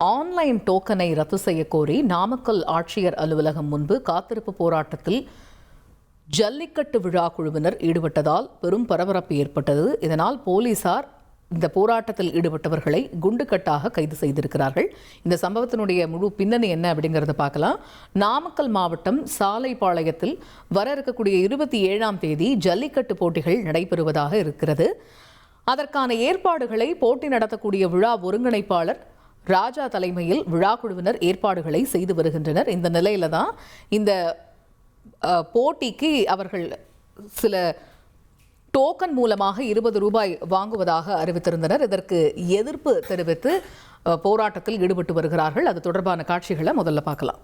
Online டோக்கனை ரத்து செய்ய கோரி நாமக்கல் ஆட்சியர் அலுவலகம் முன்பு காத்திருப்பு போராட்டத்தில் ஜல்லிக்கட்டு விழா குழுவினர் ஈடுபட்டதால் பெரும் பரபரப்பு ஏற்பட்டது. இதனால் போலீசார் இந்த போராட்டத்தில் ஈடுபட்டவர்களை குண்டுக்கட்டாக கைது செய்திருக்கிறார்கள். இந்த சம்பவத்தினுடைய முழு பின்னணி என்ன அப்படிங்கிறத பார்க்கலாம். நாமக்கல் மாவட்டம் சாலைப்பாளையத்தில் வர இருக்கக்கூடிய 27ஆம் தேதி ஜல்லிக்கட்டு போட்டிகள் நடைபெறுவதாக இருக்கிறது. அதற்கான ஏற்பாடுகளை போட்டி நடத்தக்கூடிய விழா ஒருங்கிணைப்பாளர் ராஜா தலைமையில் விழா குழுவினர் ஏற்பாடுகளை செய்து வருகின்றனர். இந்த நிலையில தான் இந்த போட்டிக்கு அவர்கள் சில டோக்கன் மூலமாக 20 ரூபாய் வாங்குவதாக அறிவித்திருந்தனர். இதற்கு எதிர்ப்பு தெரிவித்து போராட்டத்தில் ஈடுபட்டு வருகிறார்கள். அது தொடர்பான காட்சிகளை முதல்ல பார்க்கலாம்.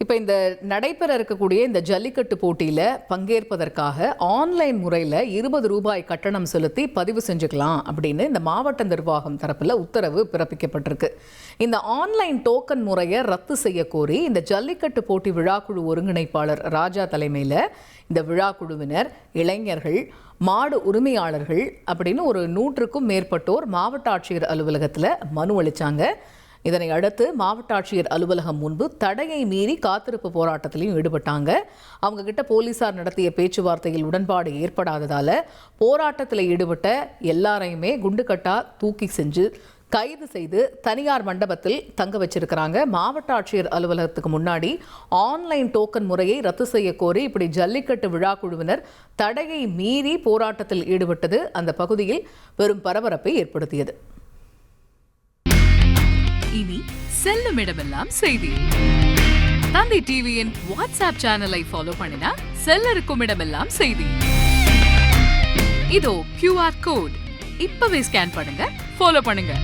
இப்போ இந்த நடைபெற இருக்கக்கூடிய இந்த ஜல்லிக்கட்டு போட்டியில் பங்கேற்பதற்காக ஆன்லைன் முறையில் 20 ரூபாய் கட்டணம் செலுத்தி பதிவு செஞ்சுக்கலாம் அப்படின்னு இந்த மாவட்ட நிர்வாகம் தரப்பில் உத்தரவு பிறப்பிக்கப்பட்டிருக்கு. இந்த ஆன்லைன் டோக்கன் முறையை ரத்து செய்ய கோரி இந்த ஜல்லிக்கட்டு போட்டி விழாக்குழு ஒருங்கிணைப்பாளர் ராஜா தலைமையில் இந்த விழாக்குழுவினர், இளைஞர்கள், மாடு உரிமையாளர்கள் அப்படின்னு ஒரு 100க்கும் மேற்பட்டோர் மாவட்ட ஆட்சியர் அலுவலகத்தில் மனு அளித்தாங்க. இதனை அடுத்து மாவட்ட ஆட்சியர் அலுவலகம் முன்பு தடையை மீறி காத்திருப்பு போராட்டத்திலையும் ஈடுபட்டாங்க. அவங்க கிட்ட போலீசார் நடத்திய பேச்சுவார்த்தையில் உடன்பாடு ஏற்படாததால போராட்டத்தில் ஈடுபட்ட எல்லாரையுமே குண்டுக்கட்டா தூக்கி செஞ்சு கைது செய்து தனியார் மண்டபத்தில் தங்க வச்சிருக்கிறாங்க. மாவட்ட ஆட்சியர் அலுவலகத்துக்கு முன்னாடி ஆன்லைன் டோக்கன் முறையை ரத்து செய்ய கோரி இப்படி ஜல்லிக்கட்டு விழா குழுவினர் தடையை மீறி போராட்டத்தில் ஈடுபட்டது அந்த பகுதியில் பெரும் பரபரப்பை ஏற்படுத்தியது. இனி செல்லும் இடமெல்லாம் செய்தி. தந்தி டிவியின் வாட்ஸ்அப் சேனலை ஃபாலோ பண்ணினா செல்ல இருக்கும் இடமெல்லாம் செய்தி. இதோ QR கோட் இப்பவே ஸ்கேன் பண்ணுங்க, ஃபாலோ பண்ணுங்க.